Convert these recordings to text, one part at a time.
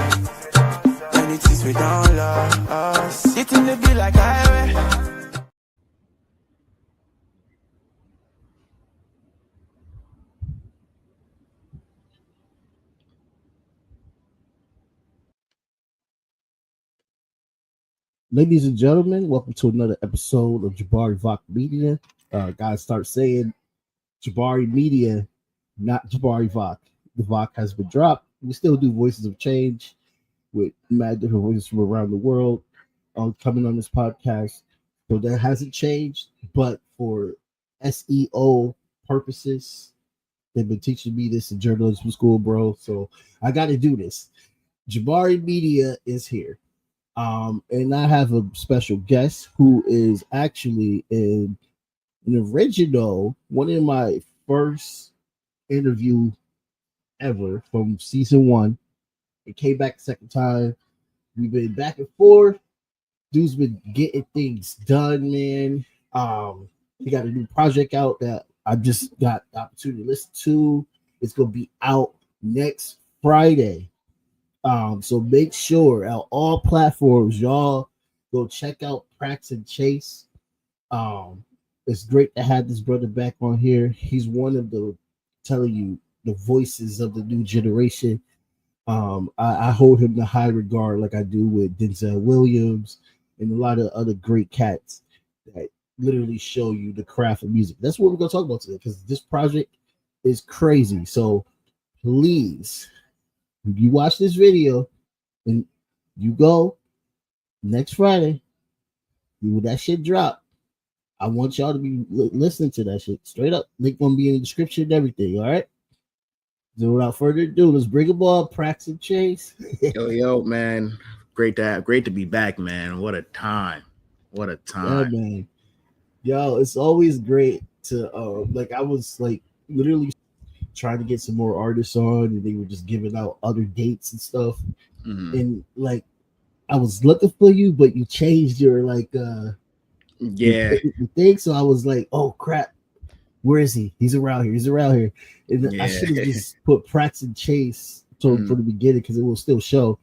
When it is we don't lost. It in the be like highway. Ladies and gentlemen, welcome to another episode of Jabari Vok Media. Guys, start saying Jabari Media, not Jabari Vok. The Vok has been dropped. We still do Voices of Change with mad different voices from around the world coming on this podcast. So that hasn't changed, but for SEO purposes, they've been teaching me this in journalism school, bro. So I got to do this. Jabari Media is here. And I have a special guest who is actually an original, one of my first interview ever from season 1. It came back the second time. We've been back and forth. Dude's been getting things done, man. He got a new project out that I just got the opportunity to listen to. It's gonna be out next Friday. So make sure on all platforms, y'all go check out Paxson Chase. It's great to have this brother back on here. He's one of the voices of the new generation. I hold him in high regard, like I do with Denzel Williams and a lot of other great cats that literally show you the craft of music. That's what we're gonna talk about today, because this project is crazy. So please, you watch this video and you go next Friday, when that shit drop, I want y'all to be listening to that shit straight up. Link gonna be in the description and everything. All right. So without further ado, let's bring them all. Paxson Chase. yo, man, great to be back, man. What a time! What a time, yeah, man. Yo, it's always great to I was like literally trying to get some more artists on, and they were just giving out other dates and stuff. Mm-hmm. And like I was looking for you, but you changed your your thing. So I was like, oh crap, where is he? He's around here. And I should have just put Paxson Chase for the beginning, because it will still show.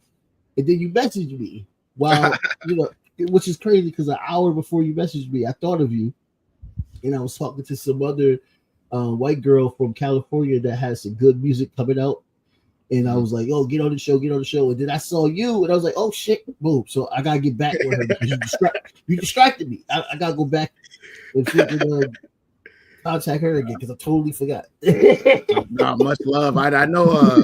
And then you messaged me while which is crazy, because an hour before you messaged me, I thought of you, and I was talking to some other white girl from California that has some good music coming out, and I was like, "Oh, get on the show!" And then I saw you, and I was like, "Oh shit, boom!" So I gotta get back with her, because you distracted me. I gotta go back and contact her again, because I totally forgot. No, much love. I know. I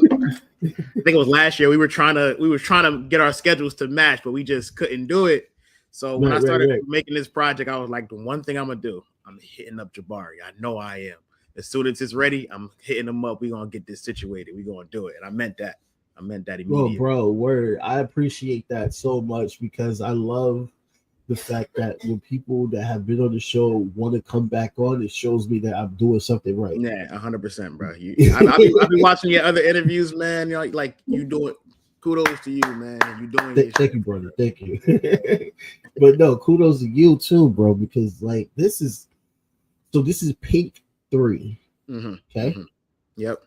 think it was last year. We were trying to get our schedules to match, but we just couldn't do it. So when I started making this project, I was like, the one thing I'm gonna do, I'm hitting up Jabari. I know I am. As soon as it's ready, I'm hitting him up. We're gonna get this situated. We're gonna do it. And I meant that immediately. Bro, word. I appreciate that so much, because I love the fact that when people that have been on the show want to come back on, it shows me that I'm doing something right. Yeah, 100%, bro. I've been watching your other interviews, man. You know, like you doing. Kudos to you, man. You doing thank you, brother. Thank you. But no, kudos to you too, bro, because like this is Pink 3. Mm-hmm. Okay. Mm-hmm. Yep.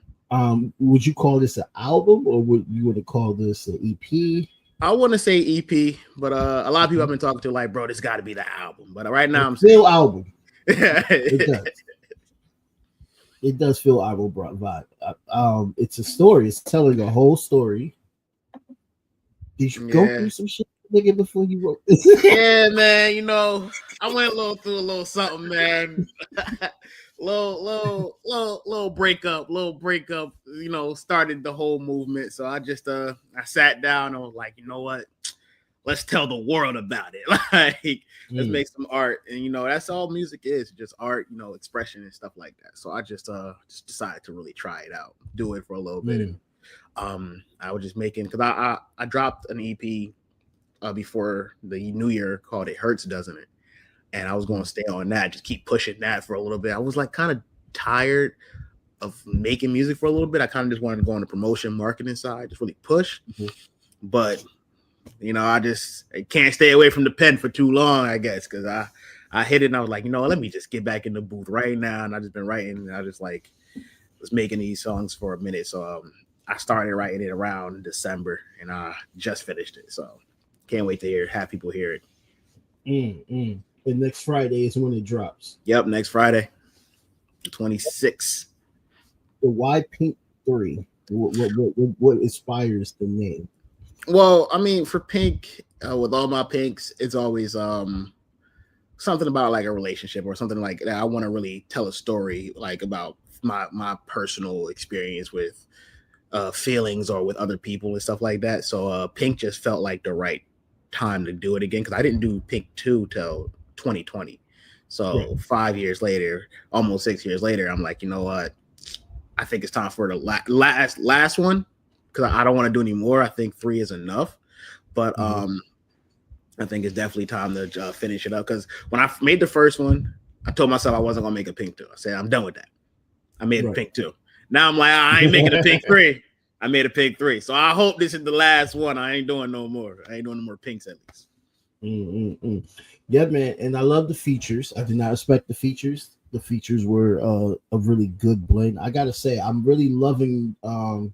Would you call this an album, or would you want to call this an EP? I want to say EP, but a lot of people I've been talking to like, bro, this got to be the album. But right now, I'm saying album. It does. It does feel album vibe. It's a story. It's telling a whole story. Did you go through some shit, nigga, before you wrote this? Yeah, man. You know, I went through a little something, man. little breakup. You know, started the whole movement. So I just I sat down and was like, you know what? Let's tell the world about it. Like, let's make some art. And you know, that's all music is, just art, you know, expression and stuff like that. So I just decided to really try it out, do it for a little bit. And I was just making, because I dropped an EP before the new year called It Hurts, Doesn't It? And I was going to stay on that, just keep pushing that for a little bit. I was like kind of tired of making music for a little bit. I kind of just wanted to go on the promotion marketing side, just really push. But you know, I can't stay away from the pen for too long, I guess, because I hit it and I was like, you know, let me just get back in the booth right now. And I just been writing, and I just like was making these songs for a minute. So I started writing it around December, and I just finished it. So can't wait to have people hear it. And next Friday is when it drops. Yep, next Friday, the 26th. The Why Pink 3? What inspires the name? Well, I mean, for Pink, with all my pinks, it's always something about like a relationship or something like that. I want to really tell a story like about my personal experience with feelings or with other people and stuff like that. So Pink just felt like the right time to do it again, because I didn't do Pink 2 till 2020. So 5 years later, almost 6 years later, I'm like, you know what? I think it's time for the last one, because I don't want to do any more. I think 3 is enough, but I think it's definitely time to finish it up. Because when I made the first one, I told myself I wasn't gonna make a Pink 2. I said I'm done with that. I made a Pink 2. Now I'm like, I ain't making a Pink 3. I made a Pink 3. So I hope this is the last one. I ain't doing no more. I ain't doing no more Pinks at least. Yeah, man. And I love the features. I did not expect the features. The features were a really good blend. I gotta say, I'm really loving. I'm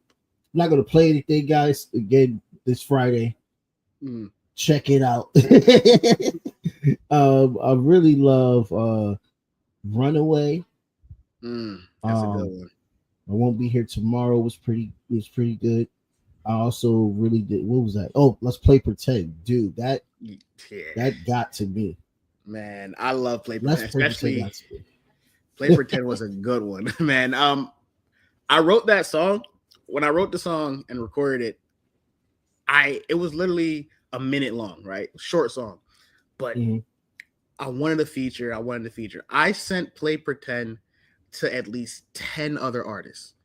not gonna play anything, guys. Again, this Friday. Check it out. I really love Runaway. That's a good one. I Won't Be Here Tomorrow was pretty good. I also really did. What was that? Oh, Let's Play Pretend, dude. That got to me. Man, I love Play Pretend, especially Play Pretend was a good one, man. I wrote that song. When I wrote the song and recorded it, it was literally a minute long, right? Short song, but I wanted a feature. I sent Play Pretend to at least 10 other artists,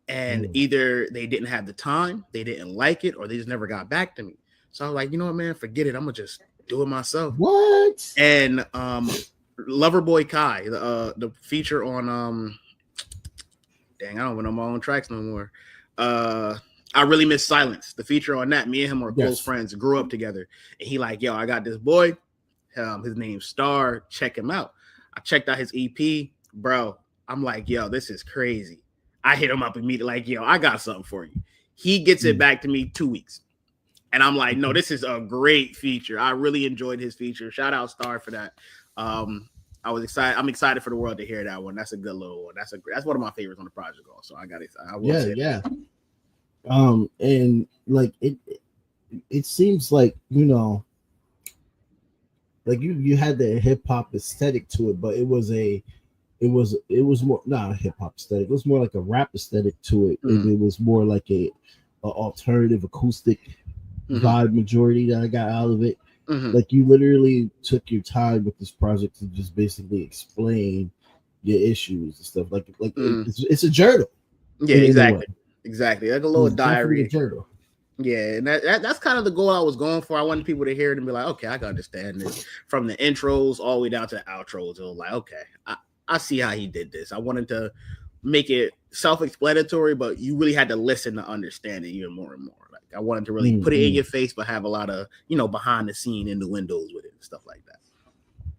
and either they didn't have the time, they didn't like it, or they just never got back to me. So I was like, you know what, man, forget it. I'm gonna just do it myself. What? And Loverboy Kai, the feature on dang, I don't even know my own tracks no more. I Really Miss Silence, the feature on that. Me and him are close friends, grew up together, and he like, yo, I got this boy. His name's Star. Check him out. I checked out his EP, bro. I'm like, yo, this is crazy. I hit him up immediately, like, yo, I got something for you. He gets it back to me 2 weeks. And I'm like, no, this is a great feature. I really enjoyed his feature. Shout out Star for that. I was excited. I'm excited for the world to hear that one. That's a good little one. That's one of my favorites on the project also. I got it. Yeah. And like it seems like, you know, like you had the hip hop aesthetic to it, but it was more not a hip hop aesthetic. It was more like a rap aesthetic to it. And it was more like a alternative acoustic vibe majority that I got out of it. Like you literally took your time with this project to just basically explain your issues and stuff. Like it's a journal. Yeah, exactly. Like a little diary. A journal. Yeah, and that's kind of the goal I was going for. I wanted people to hear it and be like, okay, I can understand this from the intros all the way down to the outros. It was like, okay, I see how he did this. I wanted to make it self-explanatory, but you really had to listen to understand it even more and more. Like I wanted to really put it in your face, but have a lot of, behind the scene innuendos with it and stuff like that.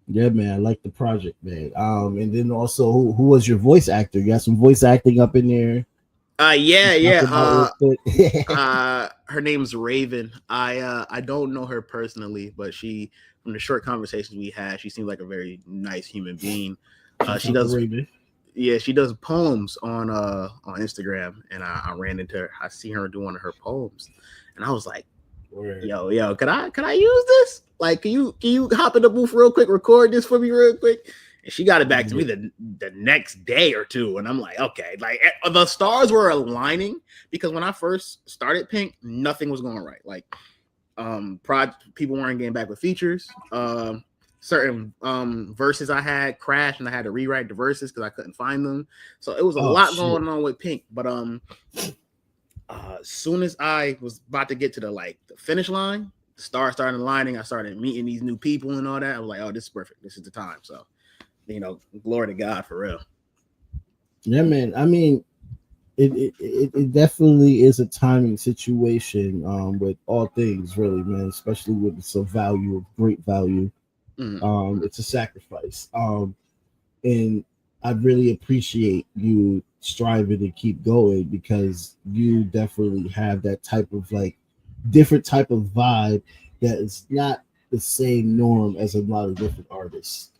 Yeah, man, I like the project, man. And then also, who was your voice actor? You got some voice acting up in there. Yeah. Her name's Raven. I don't know her personally, but from the short conversations we had, she seems like a very nice human being. She does Raven. Yeah, she does poems on Instagram, and I ran into her. I see her doing one of her poems, and I was like, yo, can I use this? Like, can you hop in the booth real quick, record this for me real quick? And she got it back to me the next day or two, and I'm like, okay, like the stars were aligning, because when I first started Pink, nothing was going right. Like, people weren't getting back with features. Certain verses I had crashed, and I had to rewrite the verses because I couldn't find them. So it was a lot going on with Pink. But as soon as I was about to get to the finish line, the stars started aligning. I started meeting these new people and all that. I was like, oh, this is perfect. This is the time. So, glory to God for real. Yeah, man. I mean, it definitely is a timing situation with all things, really, man. Especially with some value, of great value. It's a sacrifice. And I really appreciate you striving to keep going because you definitely have that type of like different type of vibe that is not the same norm as a lot of different artists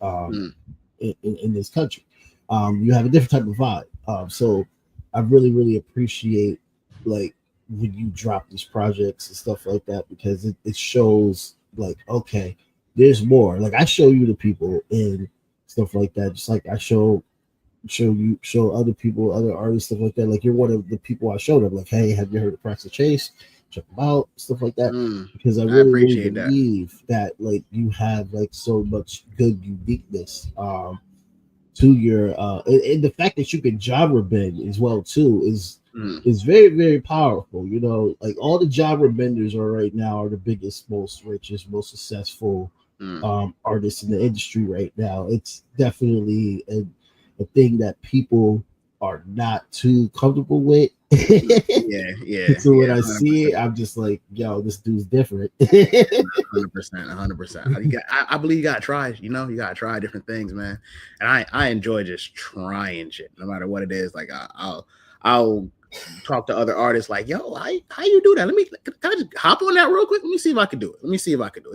in this country. You have a different type of vibe. So I really, really appreciate like when you drop these projects and stuff like that because it shows like, okay, there's more. Like I show you the people and stuff like that, just like I show other people, other artists, stuff like that. Like you're one of the people I showed them. Like, hey, have you heard of Paxson Chase? Check them out, stuff like that. Because I really, really believe that like you have like so much good uniqueness to your and the fact that you can genre bend as well too is very, very powerful. You know, like all the genre benders are right now are the biggest, most richest, most successful artists in the industry right now. It's definitely a thing that people are not too comfortable with. So when I 100%. see it, I'm just like, yo, this dude's different. 100%. I believe you gotta try. You know, you gotta try different things, man. And I enjoy just trying shit, no matter what it is. Like I'll talk to other artists like, yo, how you do that? Can I just hop on that real quick? Let me see if I can do it. If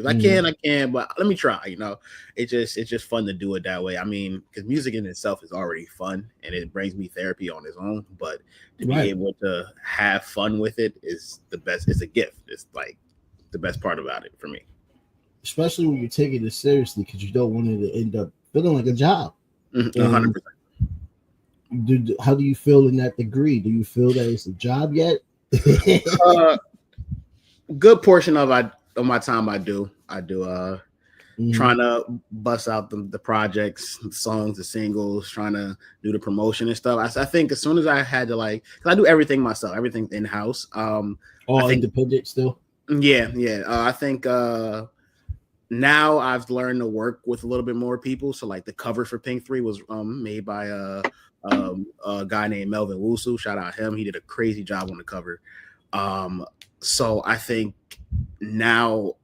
I can, I can, but let me try. You know, it's just fun to do it that way. I mean, because music in itself is already fun and it brings me therapy on its own, but to be able to have fun with it is the best. It's a gift. It's like the best part about it for me. Especially when you're taking it seriously because you don't want it to end up feeling like a job. 100%. How do you feel in that degree? Do you feel that it's a job yet? Good portion of my time I do trying to bust out the projects, the songs, the singles, trying to do the promotion and stuff. I think as soon as I had to like, cause I do everything myself, everything in house. All independent still. Yeah. I think now I've learned to work with a little bit more people. So like the cover for Pink 3 was made by a guy named Melvin Wusu. Shout out him. He did a crazy job on the cover. So I think now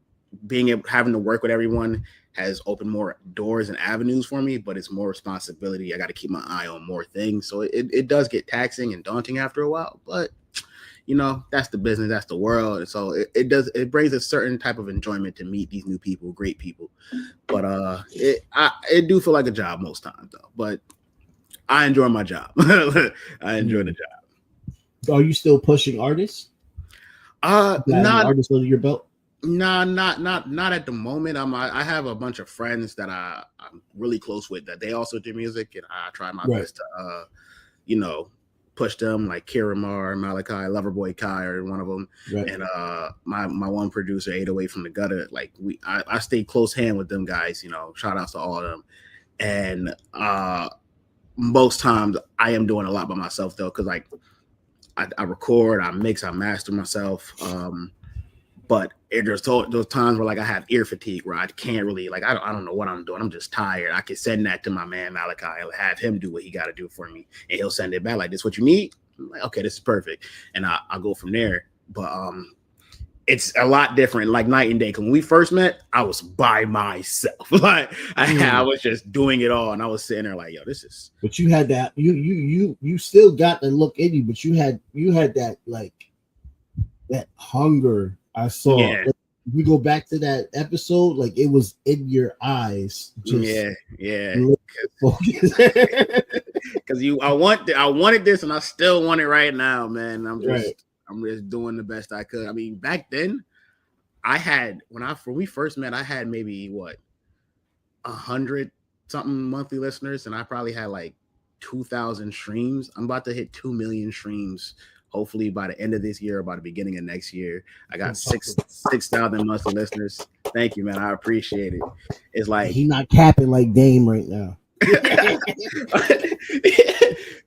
having to work with everyone has opened more doors and avenues for me, but it's more responsibility. I got to keep my eye on more things. So it does get taxing and daunting after a while, but you know, that's the business, that's the world. And so it brings a certain type of enjoyment to meet these new people, great people. But it do feel like a job most times though, but I enjoy my job. I enjoy the job. Are you still pushing artists? Not artists under your belt. Nah, not at the moment. I have a bunch of friends that I'm really close with that they also do music, and I try my best to push them, like Kiramar, Malachi, Loverboy Kai are one of them, and my one producer 808 from the Gutter. Like I stay close hand with them guys. You know, shout outs to all of them, and most times I am doing a lot by myself though, because like I record, I mix, I master myself. But there's those times where like I have ear fatigue where I can't really I don't know what I'm doing. I'm just tired. I can send that to my man Malachi and have him do what he got to do for me, and he'll send it back like, "This what you need?" I'm like, "Okay, this is perfect," and I'll go from there. But it's a lot different, like night and day. Because when we first met, I was by myself. Like I was just doing it all, and I was sitting there like, "Yo, this is." But you had that. You still got the look in you, but you had that like that hunger. I saw. Yeah. Like, we go back to that episode, like it was in your eyes. Just because I wanted this, and I still want it right now, man. I'm just doing the best I could. I mean, back then, when we first met, I had maybe 100 something monthly listeners, and I probably had like 2,000 streams. I'm about to hit 2 million streams. Hopefully by the end of this year or by the beginning of next year. I got 6,000 monthly listeners. Thank you, man. I appreciate it. It's like he's not capping like Dame right now.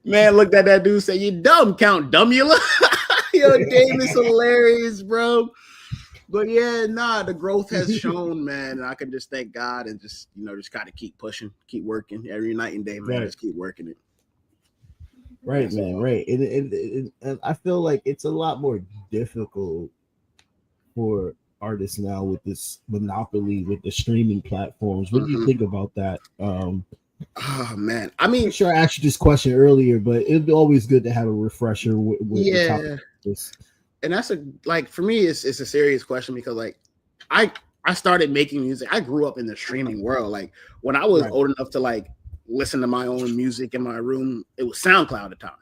Man, looked at that dude, say, "You dumb, Count Dumula." Yo, Dame is hilarious, bro. But yeah, the growth has shown, man. And I can just thank God and just gotta keep pushing, keep working every night and day, man. Just keep working it. Right, man. Right, and I feel like it's a lot more difficult for artists now with this monopoly with the streaming platforms. What do you think about that? Oh man, I mean, I'm sure I asked you this question earlier, but it'd be always good to have a refresher with yeah, topics. and that's a like for me, it's a serious question because like I I started making music. I grew up in the streaming world. Like when I was Right. old enough to like listen to my own music in my room, it was SoundCloud at the time.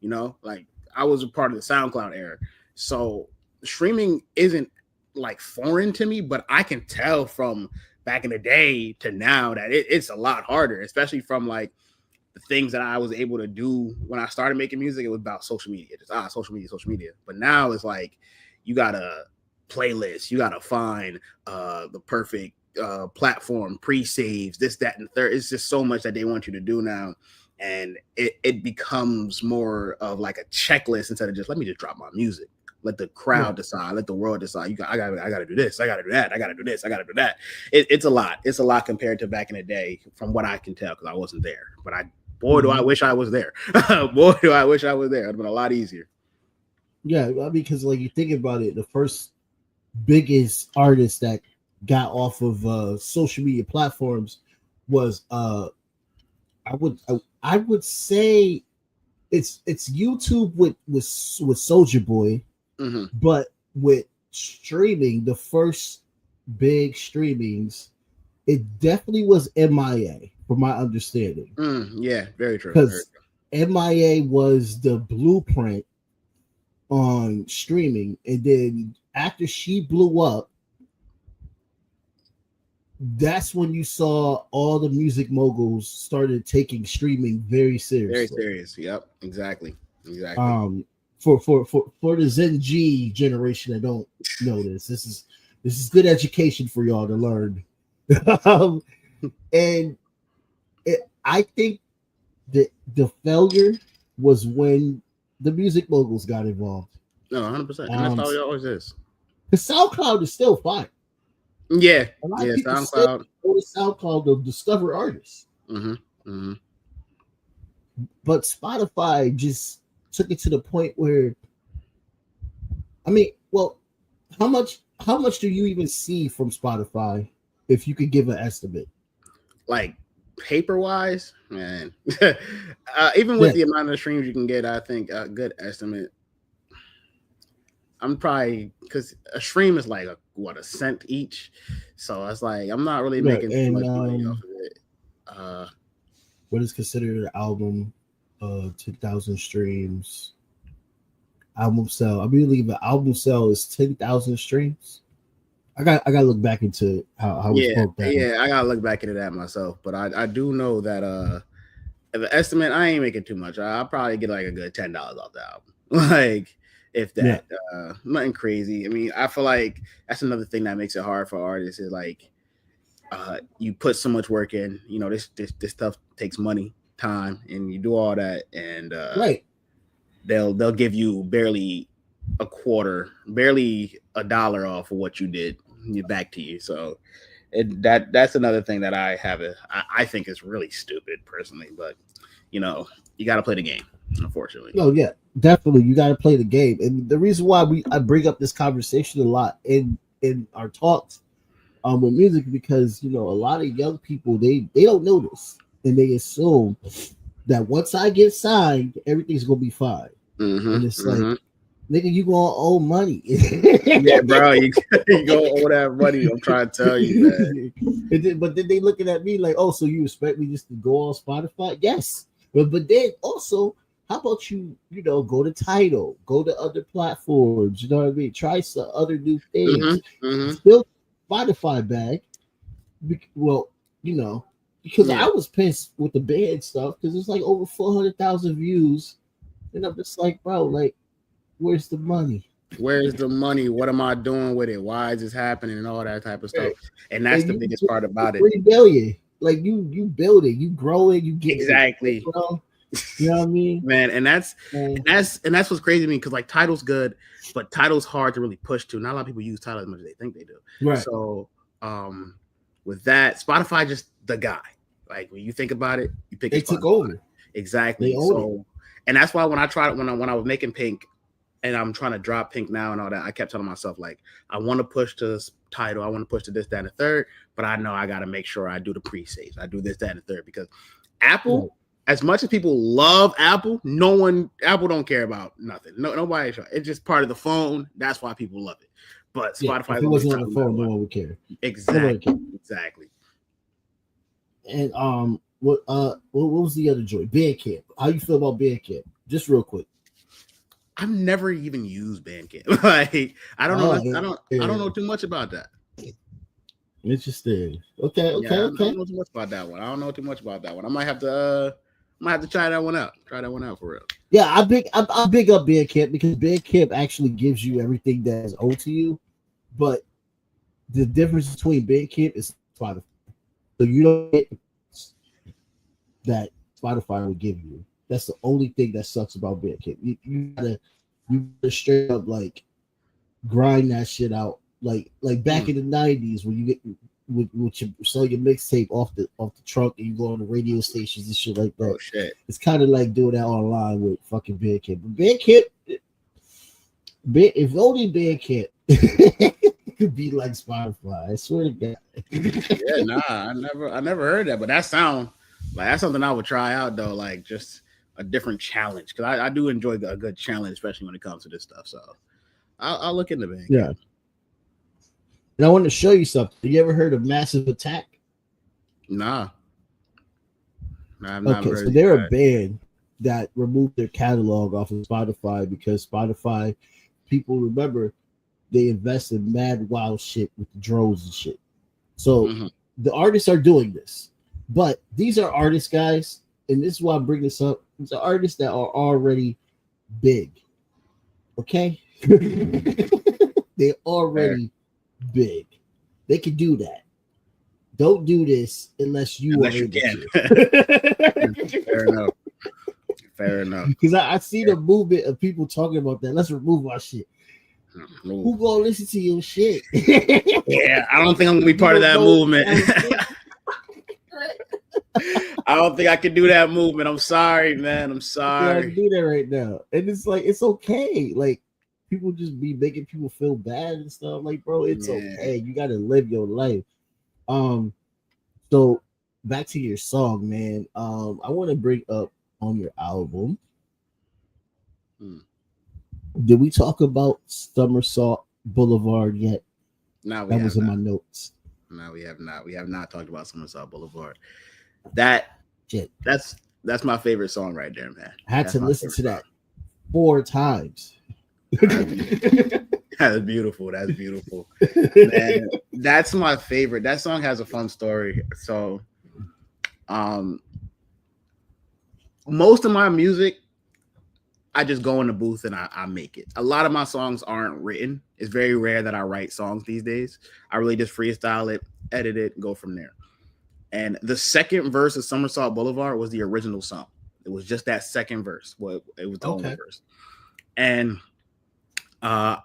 You know, like I was a part of the SoundCloud era. So streaming isn't like foreign to me, but I can tell from back in the day to now that it's a lot harder, especially from like the things that I was able to do when I started making music. It was about social media, just social media, social media. But now it's like you gotta playlist, you gotta find the perfect platform, pre-saves, this, that, and the third. It's just so much that they want you to do now. And it becomes more of like a checklist instead of just let me just drop my music. Let the crowd decide. Let the world decide. I gotta do this. I gotta do that. I gotta do this. I gotta do that. It's a lot. It's a lot compared to back in the day, from what I can tell, because I wasn't there. But boy, do I wish I was there. Boy, do I wish I was there. It'd been a lot easier. Yeah, because like you think about it, the first biggest artist that got off of social media platforms was I would say it's YouTube with Soldier Boy, Mm-hmm. but with streaming, the first big streamings, it definitely was MIA, from my understanding, Yeah, very true. Very because MIA was the blueprint on streaming, and then after she blew up, that's when you saw all the music moguls started taking streaming very very seriously. serious. Yep, exactly. Exactly. Um, for the Zen G generation that don't know this is good education for y'all to learn. um, and I think that the failure was when the music moguls got involved. No, 100%. And that's how it always is. The SoundCloud is still fine. Yeah. A lot of Yeah, people still SoundCloud. go to SoundCloud to discover artists, Mm-hmm. Mm-hmm. but Spotify just took it to the point where, I mean, well, how much do you even see from Spotify, if you could give an estimate? Like paper wise, man. Even Yeah, with the amount of streams you can get, I think a good estimate. I'm probably because a stream is like a cent each, so it's like I'm not really yeah, making too and much money off of it. what is considered an album? 10,000 streams. Album sell. I believe the album sell is 10,000 streams. I got to look back into how it's Yeah, broke down. yeah, I gotta look back into that myself, but I do know that the estimate I ain't making too much. I'll probably get like a good $10 off the album, like if Yeah, that. Nothing crazy. I mean, I feel like that's another thing that makes it hard for artists is like you put so much work in. You know, this stuff takes money, time, and you do all that, and right. they'll give you barely a quarter, barely $1 off of what you did. Back to you. So that's another thing that I think is really stupid personally, but you know, you got to play the game, unfortunately. No, yeah, definitely. You got to play the game, and the reason why I bring up this conversation a lot in our talks with music, because a lot of young people, they don't know this, and they assume that once I get signed, everything's gonna be fine, Mm-hmm, and it's like, mm-hmm. nigga, you gonna owe money. Yeah, bro, you go owe that money. I'm trying to tell you, man. But then they looking at me like, oh, so you expect me just to go on Spotify? Yes, but then also, how about go to Tidal, go to other platforms? You know what I mean? Try some other new things. Mm-hmm, mm-hmm. Still Spotify bag. Well, because Yeah. I was pissed with the band stuff because it's like over 400,000 views, and I'm just like, bro, like, where's the money? Where's the money? What am I doing with it? Why is this happening? And all that type of stuff. And that's the biggest part about it. 3 billion. Like you build it, you grow it, you get Exactly. it, bro. You know what I mean? Man, and that's what's crazy to me, because like Tidal's good, but Tidal's hard to really push to. Not a lot of people use Tidal as much as they think they do. Right. So with that, Spotify just the guy. Like when you think about it, you pick. They took over. Exactly. So, and that's why when I was making Pink, and I'm trying to drop Pink now and all that, I kept telling myself, like, I want to push to Tidal, I want to push to this, that, and the third, but I know I got to make sure I do the pre-saves. I do this, that, and the third, because Apple, Right. as much as people love Apple, Apple don't care about nothing. Nobody. It's just part of the phone. That's why people love it. But Yeah, Spotify if is it always wasn't on top the no phone, matter no what. one would care. Exactly. And what was the other joint? Bandcamp. How you feel about Bandcamp? Just real quick. I've never even used Bandcamp. Like I don't know. I don't know too much about that. Interesting. Okay. Yeah, I don't know too much about that one. I might have to try that one out. Try that one out for real. Yeah, I big up Bandcamp because Bandcamp actually gives you everything that is owed to you, but the difference between Bandcamp is Spotify. So you don't get that Spotify will give you. That's the only thing that sucks about Bandcamp. You gotta straight up like grind that shit out. Like back in the 90s when you get with you sell your mixtape off the trunk and you go on the radio stations and shit like that. Oh shit. It's kind of like doing that online with fucking Bandcamp. But Bandcamp, if only Bandcamp could be like Spotify. I swear to God. Yeah, nah, I never heard that, but that sound like that's something I would try out though, like just a different challenge because I do enjoy a good challenge, especially when it comes to this stuff. So I'll look into Bandcamp. Yeah. And I want to show you something. You ever heard of Massive Attack? Nah, I've not Okay, heard so of they're that. a band that removed their catalog off of Spotify because Spotify, people remember, they invest in mad wild shit with the drones and shit. So the artists are doing this, but these are artists, guys, and this is why I bring this up. These are artists that are already big. Okay, they're already big. They can do that. Don't do this unless you can. Fair enough. Because I see the movement of people talking about that. Let's remove our shit. Who gonna listen to your shit? Yeah, I don't think I'm gonna be part of that movement. I don't think I can do that movement. I'm sorry, man. I'm sorry. I can do that right now, and it's like it's okay. Like people just be making people feel bad and stuff. Like, bro, it's okay. You gotta live your life. So back to your song, man. I want to bring up on your album. Did we talk about Somersault Boulevard yet? No, that was in my notes. No, we have not. We have not talked about Somersault Boulevard. That's my favorite song right there, man. I had to listen to that 4 times. That's beautiful. Man, that's my favorite. That song has a fun story. So, most of my music, I just go in the booth and I make it. A lot of my songs aren't written. It's very rare that I write songs these days. I really just freestyle it, edit it, and go from there. And the second verse of Somersault Boulevard was the original song. It was just that second verse. Well, it was the only verse. And I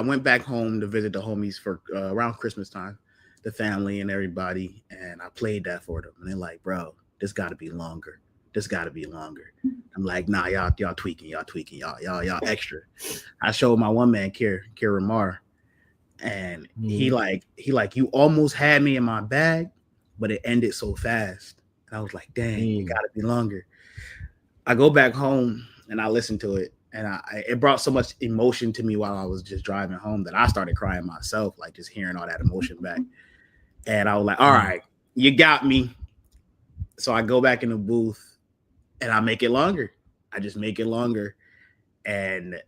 went back home to visit the homies for around Christmas time, the family and everybody. And I played that for them. And they're like, bro, this got to be longer. I'm like, nah, y'all tweaking, y'all extra. I showed my one man, Kira Mar, and he like, you almost had me in my bag, but it ended so fast. And I was like, dang, it gotta be longer. I go back home and I listen to it, and it brought so much emotion to me while I was just driving home that I started crying myself, like just hearing all that emotion back. And I was like, all right, you got me. So I go back in the booth and I make it longer. I just make it longer. And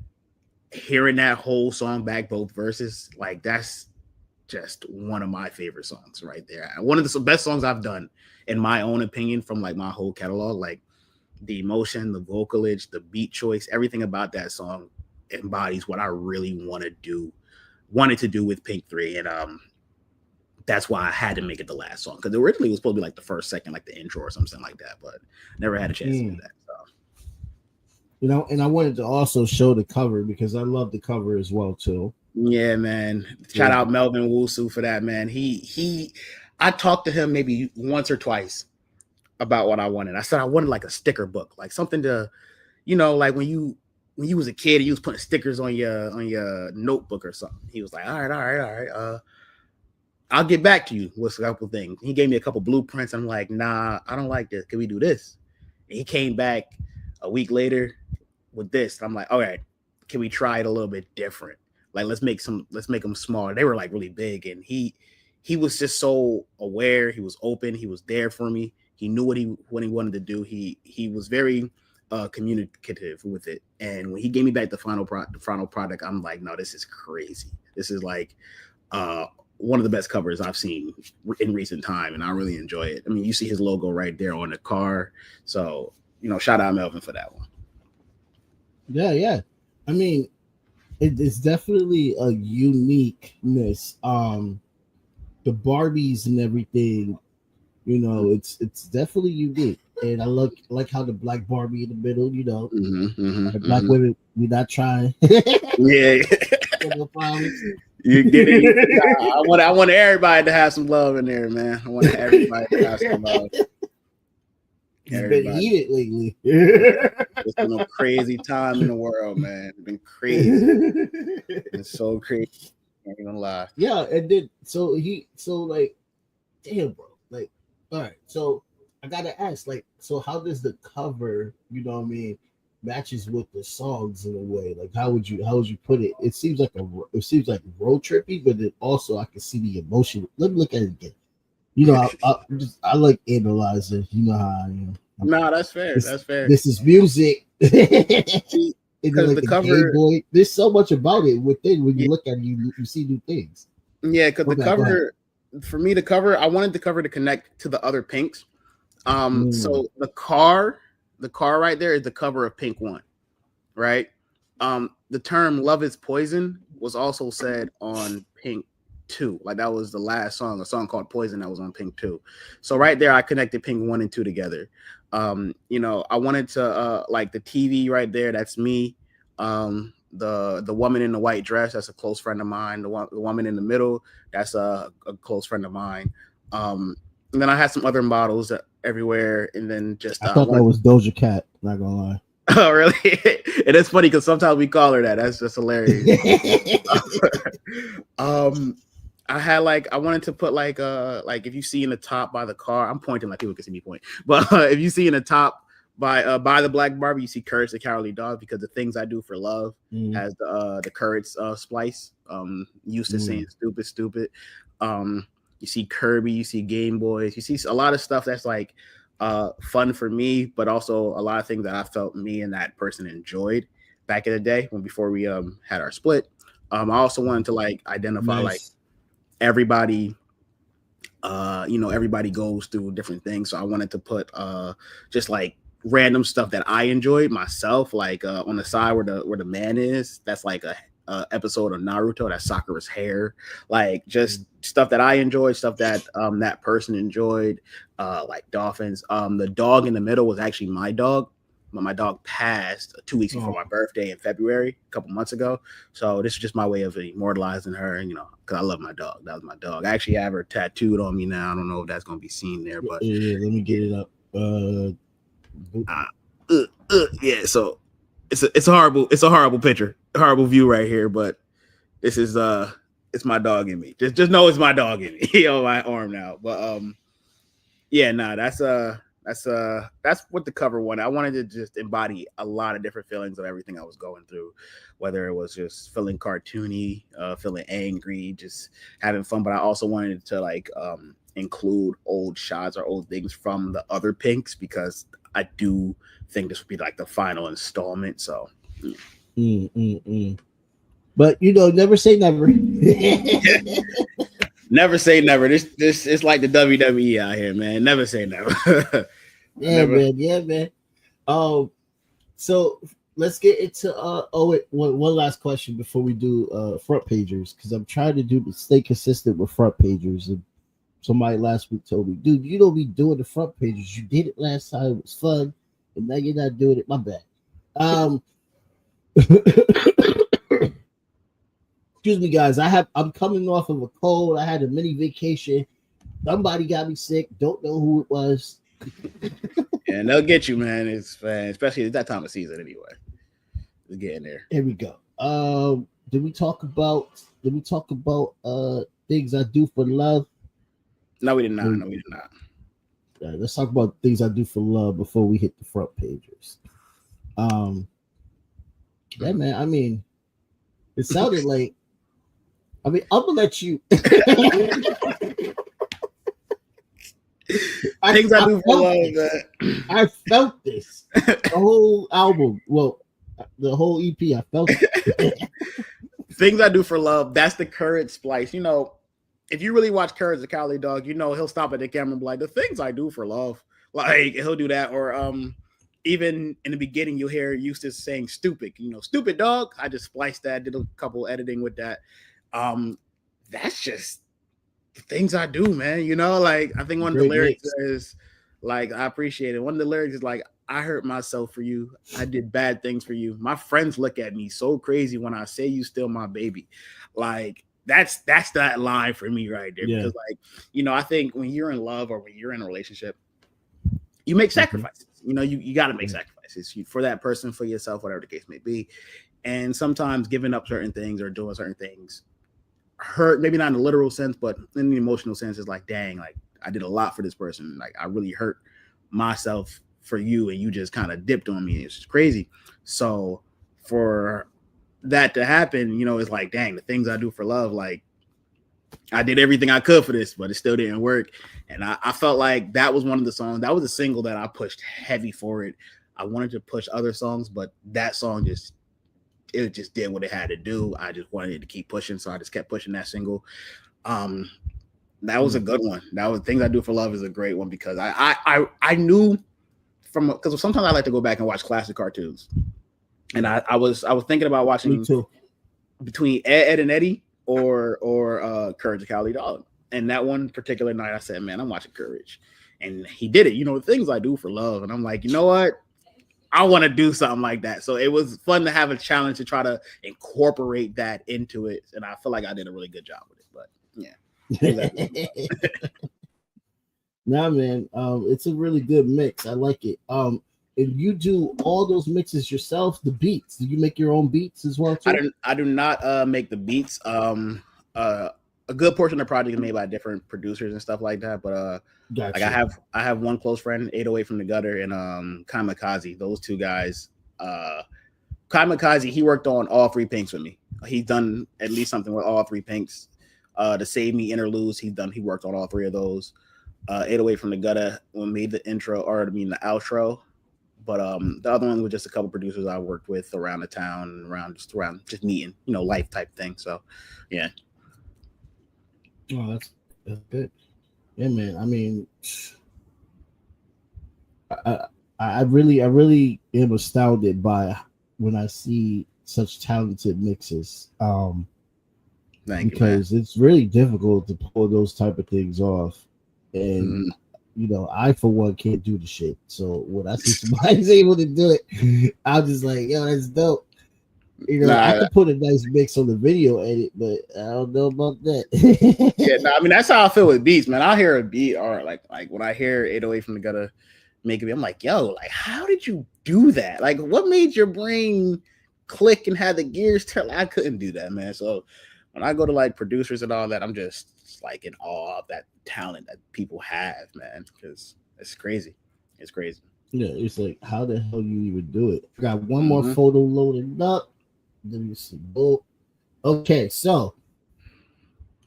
hearing that whole song back, both verses, like that's just one of my favorite songs right there. One of the best songs I've done, in my own opinion, from like my whole catalog. Like the emotion, the vocalage, the beat choice, everything about that song embodies what I really wanted to do with Pink 3. And that's why I had to make it the last song, because originally it was supposed to be like the first, second, like the intro or something like that, but never had a chance to do that. So, and I wanted to also show the cover because I love the cover as well too. Yeah, man. Shout out Melvin Wusu for that, man. I talked to him maybe once or twice about what I wanted. I said I wanted like a sticker book, like something to, like when you was a kid and you was putting stickers on your notebook or something. He was like, all right. I'll get back to you with a couple things. He gave me a couple blueprints. I'm like, nah, I don't like this. Can we do this? And he came back a week later with this. I'm like, all right, can we try it a little bit different? Like, let's make them smaller. They were like really big, and he was just so aware. He was open. He was there for me. He knew what he wanted to do. He was very communicative with it. And when he gave me back the final product, I'm like, no, this is crazy. This is like one of the best covers I've seen in recent time, and I really enjoy it. I mean, you see his logo right there on the car. So, shout out Melvin for that one. Yeah. I mean, it's definitely a uniqueness. The Barbies and everything, it's definitely unique. And I like how the black Barbie in the middle, the black women, we're not trying. Yeah. You did it. I want everybody to have some love in there, man. I want everybody to have some love. It's been heated lately. It's been a crazy time in the world, man. It's been crazy. It's so crazy. I ain't gonna lie. Yeah, and then so like, damn, bro. Like, all right, so I gotta ask, like, so how does the cover, matches with the songs in a way? Like, how would you put it? It seems like road trippy, but then also I can see the emotion. Let me look at it again. I like analyzing. You know how I am. No, that's fair. That's fair. This is music. Because like the cover, there's so much about it within. When you look at it, you see new things. Yeah, because the cover, for me, I wanted the cover to connect to the other pinks. So the car right there is the cover of Pink 1, right? The term "Love is Poison" was also said on Pink 2. Like, that was the last song, a song called Poison, that was on Pink 2. So right there, I connected Pink 1 and 2 together. I wanted to like the TV right there, that's me. The woman in the white dress, that's a close friend of mine. The woman in the middle, that's a close friend of mine. And then I had some other models everywhere, and then just I thought that was Doja Cat, not gonna lie. Oh, really? It is funny because sometimes we call her that. That's just hilarious. I wanted to put like if you see in the top by the car, I'm pointing like people can see me point, but if you see in the top by the Black Barbie, you see Courage the Cowardly Dog, because the things I do for love has the Courage splice. Used to saying stupid. You see Kirby, you see Game Boys, you see a lot of stuff that's like fun for me, but also a lot of things that I felt me and that person enjoyed back in the day before we had our split. I also wanted to like identify like everybody, everybody goes through different things. So I wanted to put just like random stuff that I enjoyed myself, like on the side where the man is, that's like a episode of Naruto, that's Sakura's hair, like just stuff that I enjoyed, stuff that that person enjoyed, like dolphins. The dog in the middle was actually my dog. My dog passed 2 weeks before my birthday in February, a couple months ago. So this is just my way of immortalizing her, and because I love my dog. That was my dog. I actually have her tattooed on me now. I don't know if that's gonna be seen there, but yeah, let me get it up. Yeah, so it's a horrible picture, a horrible view right here, but this is it's my dog in me. Just know it's my dog in me on my arm now. But that's what the cover wanted. I wanted to just embody a lot of different feelings of everything I was going through, whether it was just feeling cartoony, feeling angry, just having fun. But I also wanted to like include old shots or old things from the other pinks, because I do think this would be like the final installment. So but never say never. Never say never. This is like the WWE out here, man. Never say never. Yeah, man. So let's get into one last question before we do front pagers, because I'm trying to stay consistent with front pagers. And somebody last week told me, dude, you don't be doing the front pages. You did it last time, it was fun, and now you're not doing it. My bad. Excuse me, guys. I'm coming off of a cold. I had a mini vacation. Somebody got me sick. Don't know who it was. And they'll get you, man. Especially at that time of season anyway. It's getting there. Here we go. Did we talk about Things I Do for Love? No, we did not. No, we did not. Let's talk about Things I Do for Love before we hit the front pages. Yeah, man. I mean, it sounded like. I mean, I'm gonna let you. Things I Do for Love. I felt this. The whole album. Well, the whole EP. I felt it. Things I Do for Love. That's the Courage splice. You know, if you really watch Courage the Cowardly Dog, you know he'll stop at the camera and be like, "The things I do for love." Like he'll do that, or even in the beginning, you'll hear Eustace saying "stupid." You know, "stupid dog." I just spliced that. Did a couple editing with that. That's just the things I do, man. You know, like I think one of the lyrics is like, I appreciate it. One of the lyrics is like, "I hurt myself for you. I did bad things for you. My friends look at me so crazy when I say you still my baby." Like that's that line for me right there. Because like, you know, I think when you're in love or when you're in a relationship, you make sacrifices. You know, you got to make sacrifices for that person, for yourself, whatever the case may be. And sometimes giving up certain things or doing certain things hurt, maybe not in a literal sense, but in the emotional sense, is like, dang, like I did a lot for this person. Like I really hurt myself for you, and you just kind of dipped on me. It's just crazy. So for that to happen, you know, it's like, dang, the things I do for love, like I did everything I could for this, but it still didn't work. And I felt like that was one of the songs, that was a single that I pushed heavy for it. I wanted to push other songs, but that song just did what it had to do. I just wanted it to keep pushing, so I just kept pushing that single. That was a good one. That was Things I Do for Love is a great one, because I knew because sometimes I like to go back and watch classic cartoons, and I was thinking about watching between Ed and Eddie or Courage the Cowardly Dog. And that one particular night, I said, man, I'm watching Courage, and he did it. You know, Things I Do for Love, and I'm like, you know what? I want to do something like that. So it was fun to have a challenge to try to incorporate that into it. And I feel like I did a really good job with it. But yeah. Nah, man. It's a really good mix. I like it. And you do all those mixes yourself, the beats. Do you make your own beats as well, too? I do not make the beats. A good portion of the project is made by different producers and stuff like that. But gotcha. Like I have one close friend, 808 from the Gutter, and Kamikaze. Those two guys. Kamikaze, he worked on all three Pinks with me. He's done at least something with all three Pinks. The Save Me interludes, he worked on all three of those. 808 from the Gutter made the the outro. But the other one was just a couple producers I worked with around the town, around just meeting, you know, life type thing. So yeah. Oh, that's good. Yeah, man. I mean, I really am astounded by when I see such talented mixes. Because it's really difficult to pull those type of things off, and you know, I for one can't do the shit. So when I see somebody's able to do it, I'm just like, yo, that's dope. You know, I could put a nice mix on the video edit, but I don't know about that. Yeah, no, I mean, that's how I feel with beats, man. I'll hear a beat, or like when I hear 808 from the Gutter make it, I'm like, yo, like, how did you do that? Like, what made your brain click and have the gears turn? Like, I couldn't do that, man. So when I go to like producers and all that, I'm just like in awe of that talent that people have, man, because it's crazy. It's crazy. Yeah, it's like, how the hell you even do it? I got one more photo loaded up. Let me see. Oh, okay, so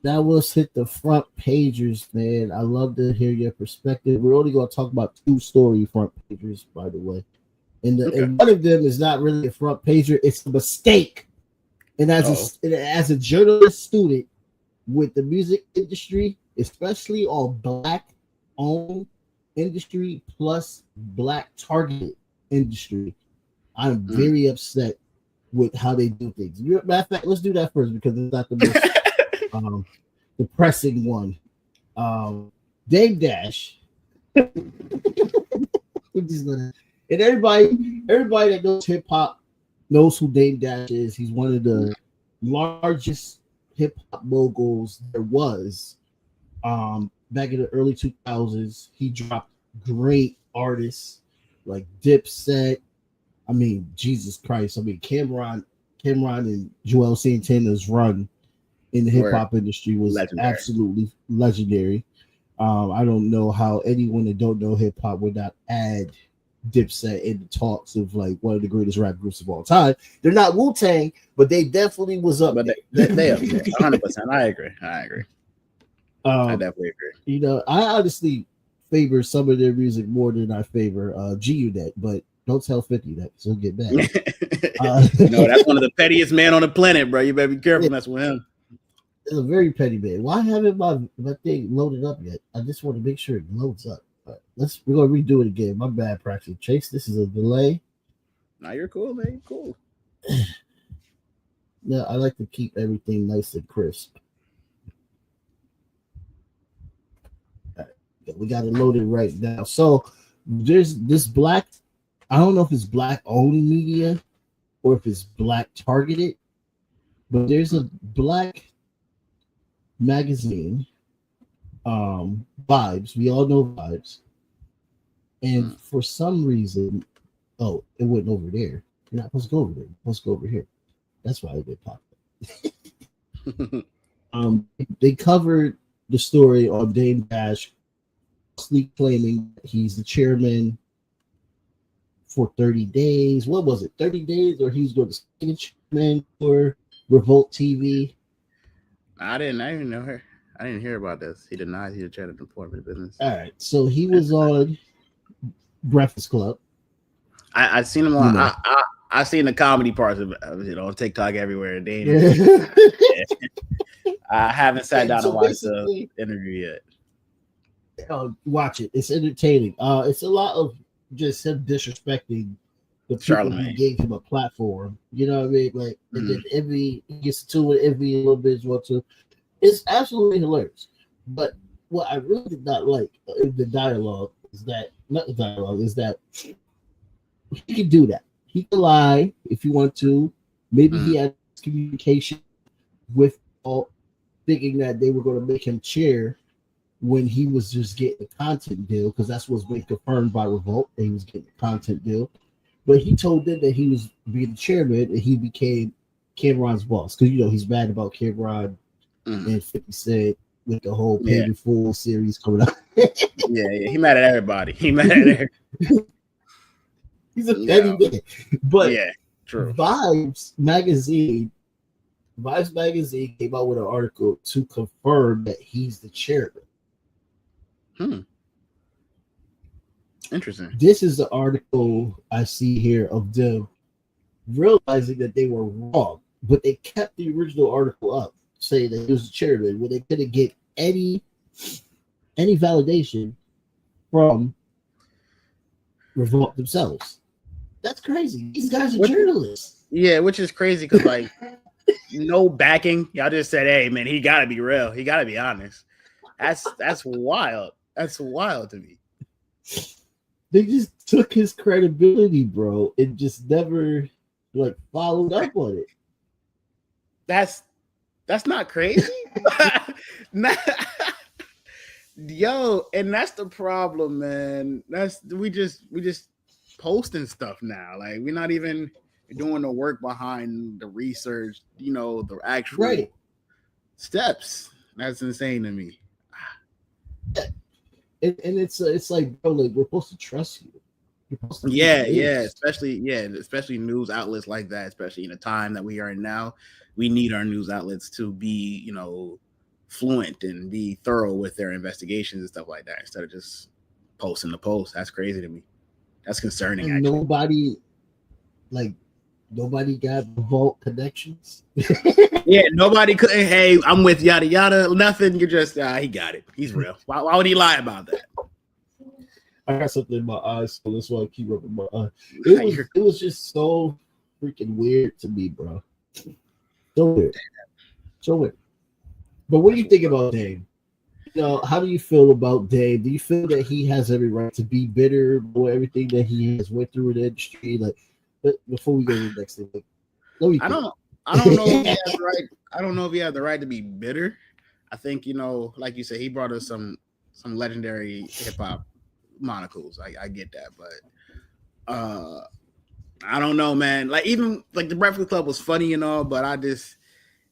that was hit the front pages, man. I love to hear your perspective. We're only going to talk about 2 story front pages, by the way, and one of them is not really a front pager; it's a mistake. And as a journalist student with the music industry, especially on Black-owned industry plus Black targeted industry, I'm very upset with how they do things. Matter of fact, let's do that first because it's not the most depressing one. Dame Dash. And everybody that knows hip hop knows who Dame Dash is. He's one of the largest hip hop moguls there was. Back in the early 2000s, he dropped great artists like Dipset. I mean, Jesus Christ. I mean, Cameron and Joel Santana's run in the hip hop industry was legendary. Absolutely legendary. I don't know how anyone that don't know hip hop would not add Dipset in the talks of like one of the greatest rap groups of all time. They're not Wu-Tang, but they definitely was up. But there. they up there, 100%. I agree. I definitely agree. You know, I honestly favor some of their music more than I favor G-Unit, but don't tell 50 that, so he'll get mad. No, that's one of the pettiest men on the planet, bro. You better be careful messing with him. It's a very petty man. Why haven't my thing loaded up yet? I just want to make sure it loads up. But we're gonna redo it again. My bad, Paxson. Chase, this is a delay. Nah, you're cool, man. You're cool. Yeah, I like to keep everything nice and crisp. Right. We got it loaded right now. So there's this black. I don't know if it's black owned media or if it's black targeted, but there's a black magazine, Vibes. We all know Vibes, and for some reason, it went over there. You're not supposed to go over there. You're supposed to go over here. That's why it did pop up. They covered the story on Dame Dash claiming he's the chairman for 30 days. What was it? 30 days, or he's going to be chairman for Revolt TV. I didn't know her. I didn't hear about this. He denied he had chatted the for business. All right, so he was on Breakfast Club. I seen him on. I seen the comedy parts of it on TikTok everywhere. I haven't sat down and watched the interview yet. Watch it. It's entertaining. It's a lot of just him disrespecting the people who gave him a platform. You know what I mean? Like, and then Envy gets to it. Envy a little bit as well too. It's absolutely hilarious. But what I really did not like in the dialogue is that he can do that. He can lie if you want to. Maybe he had communication with all, thinking that they were going to make him chair when he was just getting a content deal, because that's what's been confirmed by Revolt, that he was getting a content deal. But he told them that he was being the chairman and he became Cameron's boss, because, you know, he's mad about Cameron and 50 Cent with the whole Paid in Full series coming out. yeah, he mad at everybody. He mad at everybody. He's a petty man. But yeah, true. Vibes magazine came out with an article to confirm that he's the chairman. Interesting. This is the article I see here of them realizing that they were wrong, but they kept the original article up, saying that he was the chairman, when they couldn't get any validation from Revolt themselves. That's crazy. These guys are journalists. Yeah, which is crazy because, like, no backing. Y'all just said, "Hey, man, he got to be real. He got to be honest." That's wild. That's wild to me. They just took his credibility, bro, and just never like followed up on it. That's not crazy. Yo, and that's the problem, man. We just posting stuff now. Like, we're not even doing the work behind the research, you know, the actual steps. That's insane to me. And it's like, bro, like, we're supposed to trust you. Especially news outlets like that, especially in the time that we are in now. We need our news outlets to be, you know, fluent and be thorough with their investigations and stuff like that, instead of just posting the post. That's crazy to me. That's concerning. And nobody got Vault connections. Yeah, nobody could. Hey, I'm with yada yada. Nothing. You're just he got it. He's real. Why would he lie about that? I got something in my eyes, so that's why I keep rubbing my eye. It was just so freaking weird to me, bro. So weird. But what do you think about Dame? You know, how do you feel about Dame? Do you feel that he has every right to be bitter for everything that he has went through in the industry? Like, but before we go to the next thing, like, I don't know if he has the right. I don't know if he has the right to be bitter. I think, you know, like you said, he brought us some legendary hip hop monicles. I get that, but I don't know, man. Like, even like the Breakfast Club was funny and all, but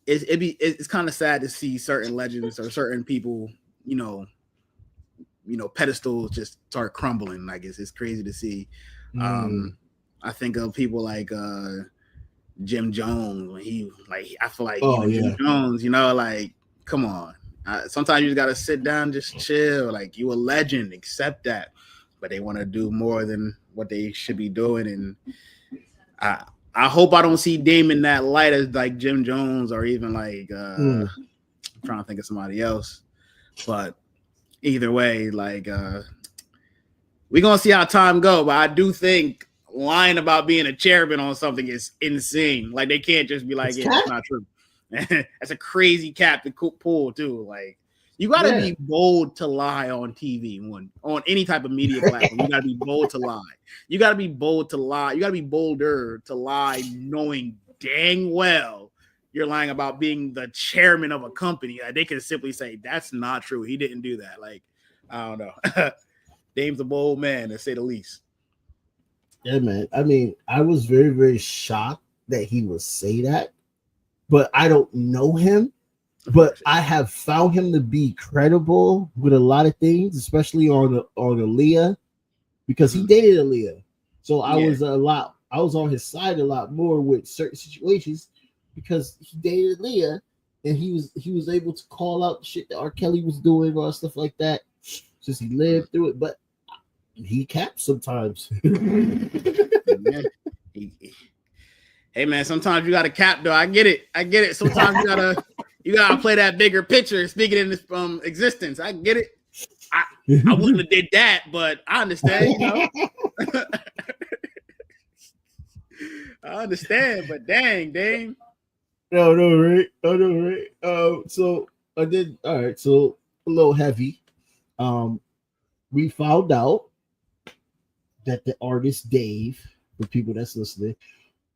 it's kind of sad to see certain legends or certain people, pedestals just start crumbling. Like it's crazy to see. I think of people like Jim Jones when I feel like Jim Jones, like come on. Sometimes you just gotta sit down, just chill. Like you a legend, accept that. But they want to do more than what they should be doing, and I hope I don't see Dame in that light as like Jim Jones or even like I'm trying to think of somebody else. But either way, like we're gonna see how time go. But I do think lying about being a chairman on something is insane. Like they can't just be like, it's not true. That's a crazy cap to pull too. Like you gotta be bold to lie on TV, on any type of media platform. You gotta be bold to lie. You gotta be bold to lie. You gotta be bolder to lie, knowing dang well you're lying about being the chairman of a company. They can simply say that's not true. He didn't do that. Like I don't know. Dame's a bold man, to say the least. Yeah, man. I mean, I was very, very shocked that he would say that, but I don't know him. But I have found him to be credible with a lot of things, especially on Aaliyah, because he dated Aaliyah. So I was on his side a lot more with certain situations because he dated Aaliyah, and he was able to call out shit that R. Kelly was doing or stuff like that, since he lived through it. But he caps sometimes. Hey man, sometimes you gotta cap though. I get it. Sometimes you gotta play that bigger picture, speaking in this existence. I get it. I wouldn't have did that, but I understand. I understand, but dang. No, right? So I did. All right. So a little heavy. We found out that the artist Dave, for people that's listening,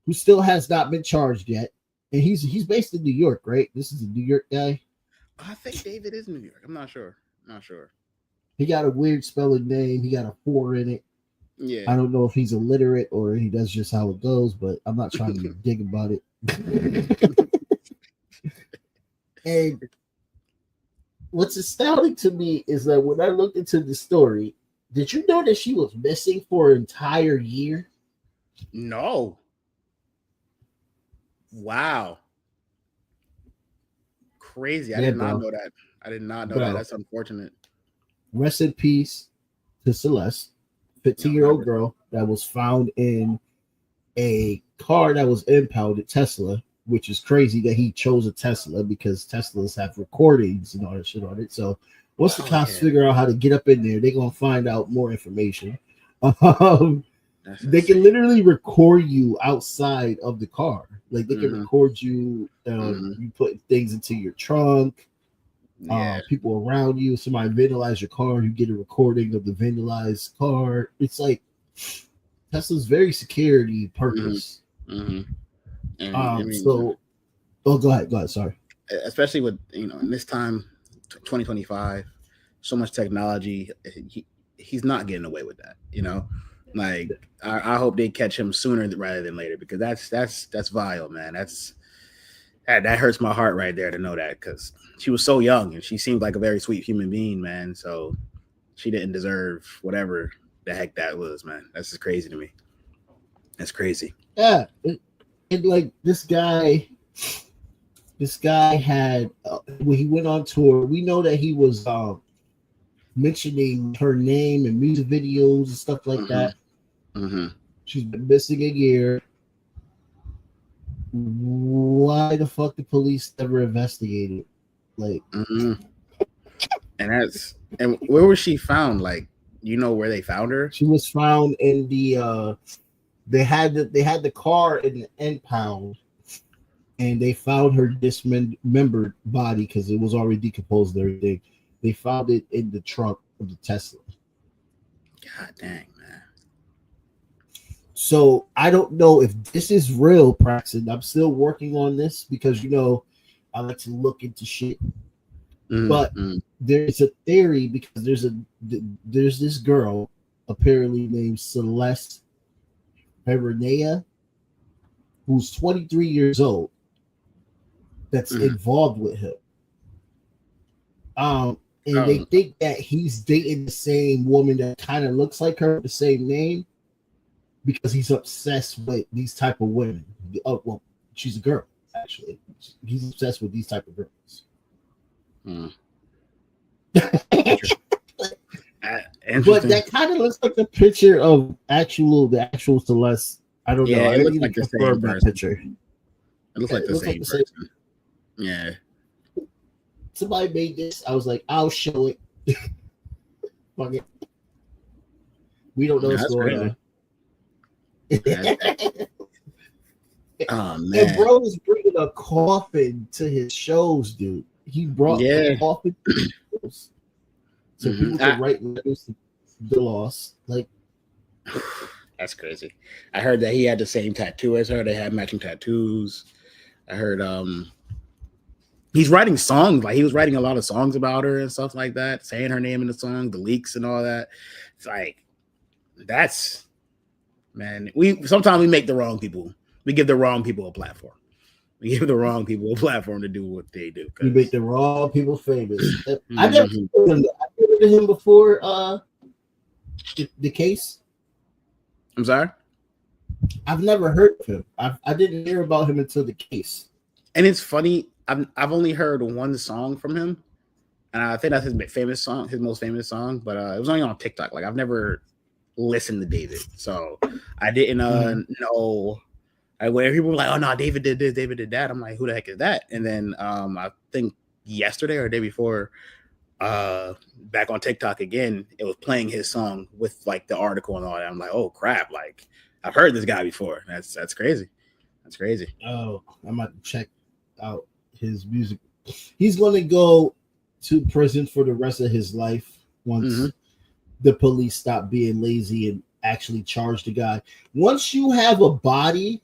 who still has not been charged yet, and he's based in New York, right? This is a New York guy. I think David is New York. I'm not sure. He got a weird spelling name. He got a 4 in it. Yeah. I don't know if he's illiterate or he does just how it goes, but I'm not trying to dig about it. And what's astounding to me is that when I looked into the story, did you know that she was missing for an entire year? No. Wow. Crazy. I did not know that. That. That's unfortunate. Rest in peace to Celeste, 15-year-old girl that was found in a car that was impounded, Tesla, which is crazy that he chose a Tesla because Teslas have recordings and all that shit on it. So once the cops figure out how to get up in there, they're going to find out more information. They can literally record you outside of the car. Like they can record you, you put things into your trunk, people around you, somebody vandalize your car, you get a recording of the vandalized car. It's like Tesla's very security purpose. So go ahead. Sorry. Especially with in this time, 2025, so much technology. He's not getting away with that. Like I hope they catch him sooner rather than later, because that's vile, man. That hurts my heart right there to know that, because she was so young and she seemed like a very sweet human being, man. So she didn't deserve whatever the heck that was, man. That's just crazy to me. That's crazy. Yeah. And like this guy had when he went on tour, we know that he was mentioning her name in music videos and stuff like that. She's been missing a year. Why the fuck the police never investigated? Like, and where was she found? Like, where they found her? She was found in the they had the car in the impound, and they found her dismembered body because it was already decomposed and everything. They found it in the trunk of the Tesla. God dang, man. So I don't know if this is real, Paxson. I'm still working on this because I like to look into shit. But there's a theory, because there's this girl apparently named Celeste Perenea, who's 23 years old, that's involved with him. And they think that he's dating the same woman that kind of looks like her, the same name, because he's obsessed with these type of women. Oh, well, she's a girl, actually. He's obsessed with these type of girls. But that kind of looks like the picture of the actual Celeste. I don't know. It looks like the same person. Picture. It looks like the same person. Yeah. Somebody made this. I was like, I'll show it. Fuck it. We don't know what's going on. Oh man! And bro was bringing a coffin to his shows, dude. He brought a coffin to his shows so people could write letters to the lost. Like, that's crazy. I heard that he had the same tattoo as her. They had matching tattoos. I heard he's writing songs. Like, he was writing a lot of songs about her and stuff like that, saying her name in the song, the leaks and all that. It's like, that's, man. Sometimes we make the wrong people. We give the wrong people a platform. We give the wrong people a platform to do what they do. You make the wrong people famous. I never heard of him before the case. I'm sorry? I've never heard of him. I didn't hear about him until the case. And it's funny. I've only heard one song from him, and I think that's his most famous song. But it was only on TikTok. Like, I've never listened to David, so I didn't know. Where people were like, "Oh no, David did this, David did that." I'm like, "Who the heck is that?" And then I think yesterday or the day before, back on TikTok again, it was playing his song with like the article and all that. I'm like, "Oh crap!" Like, I've heard this guy before. That's crazy. That's crazy. Oh, I'm about to check out his music. He's going to go to prison for the rest of his life once the police stop being lazy and actually charge the guy. Once you have a body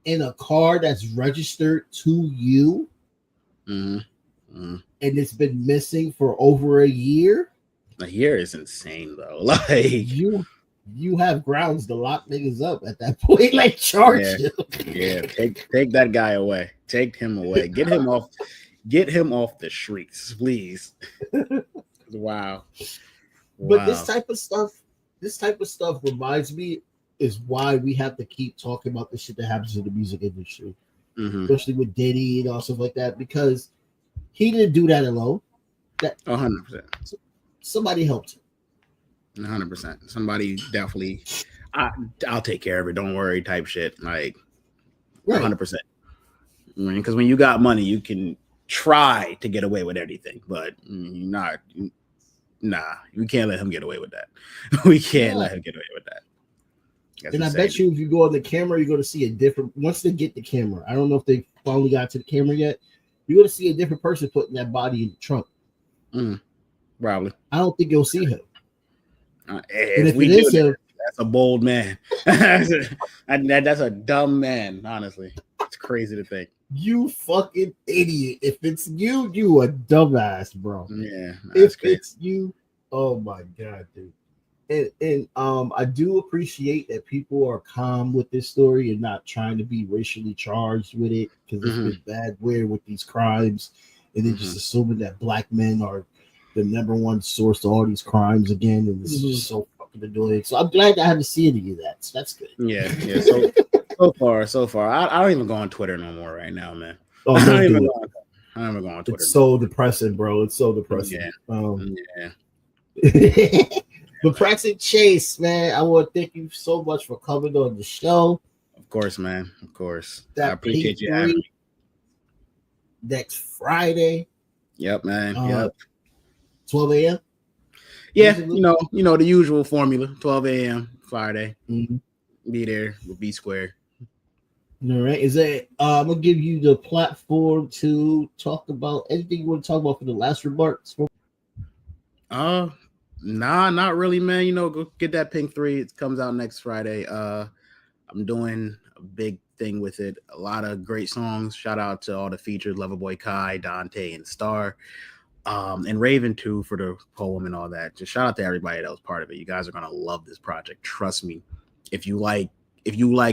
in a car that's registered to you, and it's been missing for over a year. A year is insane, though. Like, you have grounds to lock niggas up at that point, like charge him. Yeah, take that guy away. Take him away. Get him off the streets, please. Wow. But this type of stuff reminds me is why we have to keep talking about the shit that happens in the music industry, especially with Diddy and all stuff like that, because he didn't do that alone. That 100%. Somebody helped him. 100%. Somebody definitely. I'll take care of it. Don't worry. Type shit. Like 100%. Because when you got money, you can try to get away with anything, but not. Nah, we can't let him get away with that. We can't let him get away with that. And I bet you if you go on the camera, you're going to see a different. Once they get the camera, I don't know if they finally got to the camera yet. You're going to see a different person putting that body in the trunk. Probably. I don't think you'll see him. If we do him, that's a bold man. That's a dumb man. Honestly, it's crazy to think. You fucking idiot. If it's you, you a dumbass, bro. Yeah. If it's you, oh my God, dude. And I do appreciate that people are calm with this story and not trying to be racially charged with it, because it's been bad weird with these crimes, and then just assuming that black men are the number one source to all these crimes again, and it's just so fucking annoying. So I'm glad I haven't seen any of that. So that's good. Yeah. So far, I don't even go on Twitter no more right now, man. Oh, I don't even go on Twitter. It's so depressing, bro. It's so depressing. Yeah. But Paxson Chase, man, I want to thank you so much for coming on the show. Of course, man. Of course. I appreciate you having me. Next Friday. Yep, man. 12 a.m. Yeah, you know the usual formula. 12 a.m. Friday. Be there with B Square. All right. Is that I'm gonna give you the platform to talk about anything you want to talk about for the last remarks? Nah, not really, man. Go get that Pink 3. It comes out next Friday. I'm doing a big thing with it. A lot of great songs. Shout out to all the features: Loverboy Kai, Dante, and Star. And Raven too for the poem and all that. Just shout out to everybody that was part of it. You guys are gonna love this project. Trust me. If you like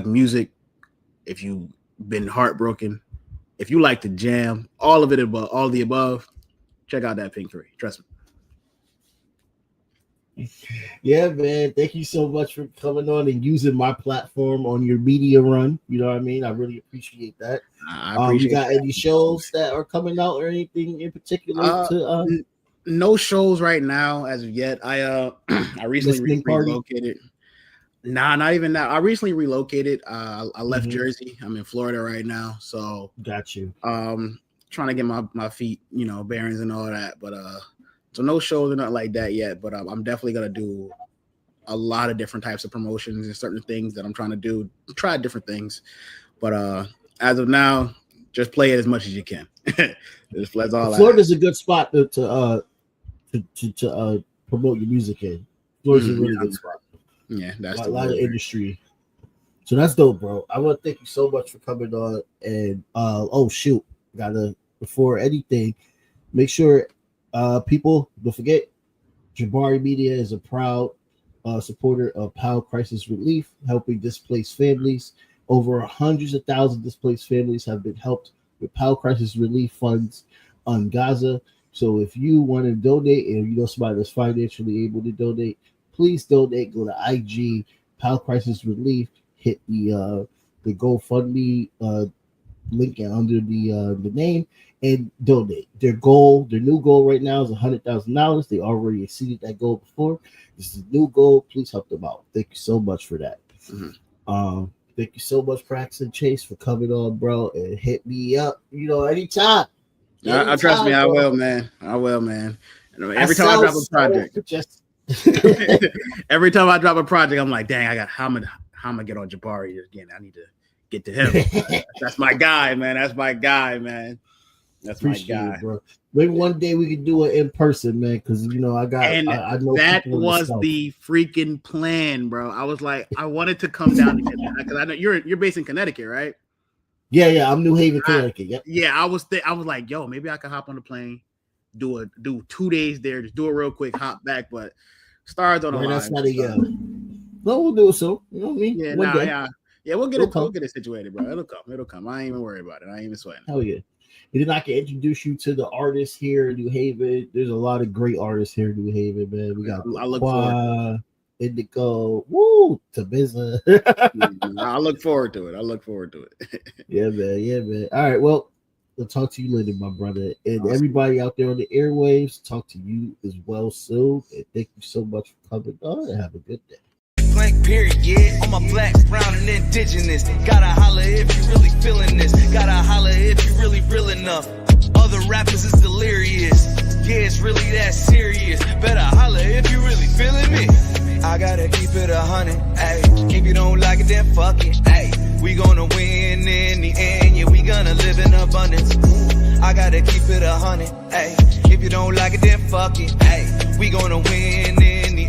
music, if you've been heartbroken, if you like the jam, all of the above, check out that Pink 3. Trust me. Yeah, man. Thank you so much for coming on and using my platform on your media run. You know what I mean? I really appreciate that. I appreciate you got that. any shows that are coming out or anything in particular no shows right now as of yet. I recently relocated. Nah, not even that. I recently relocated. I left Jersey. I'm in Florida right now. So got you. Trying to get my feet, bearings and all that. But so no shows or nothing like that yet, but I'm definitely gonna do a lot of different types of promotions and certain things that I'm trying to do. Try different things, but as of now, just play it as much as you can. That's all. Florida's a good spot to promote your music in. Florida's a really good spot. Yeah, that's a lot of industry. So that's dope, bro. I want to thank you so much for coming on. And before anything, make sure. People, don't forget, Jabari Media is a proud supporter of PAL Crisis Relief, helping displaced families. Over hundreds of thousands of displaced families have been helped with PAL Crisis Relief funds on Gaza. So if you want to donate and you know somebody that's financially able to donate, please donate. Go to IG, PAL Crisis Relief, hit the GoFundMe link under the name and donate. Their new goal right now is $100,000. They already exceeded that goal before. This is a new goal. Please help them out. Thank you so much for that. Thank you so much, Paxson Chase, for coming on, bro, and hit me up, anytime. Trust me, I will, man. Every time I drop a project, every time I drop a project, I'm like, dang, how am I gonna get on Jabari again? I need to get to him. That's my guy, man. That's my guy, bro. Maybe one day we can do it in person, man. Because I know that was the freaking plan, bro. I was like, I wanted to come down to Connecticut because I know you're based in Connecticut, right? Yeah. I'm New Haven, Connecticut. Yep. Yeah, I was like, yo, maybe I could hop on the plane, do 2 days there, just do it real quick, hop back. But stars on the line. That's not no, we'll do it so. You know what I mean? Yeah, we'll get it situated, bro. It'll come. I ain't even worried about it. I ain't even sweating. Hell yeah. And then I can introduce you to the artists here in New Haven. There's a lot of great artists here in New Haven, man. We got Indigo, Tabiza. I look forward to it. Yeah, man. All right, well, we'll talk to you later, my brother. And awesome. Everybody out there on the airwaves, talk to you as well soon. And thank you so much for coming on and have a good day. Blank period, yeah. I'm a black, brown, and indigenous. Gotta holler if you really feeling this. Gotta holler if you really real enough. Other rappers is delirious. Yeah, it's really that serious. Better holler if you really feeling me. I gotta keep it 100, ayy. If you don't like it, then fuck it, ayy. We gonna win in the end, yeah. We gonna live in abundance. I gotta keep it 100, ayy. If you don't like it, then fuck it, ayy. We gonna win in the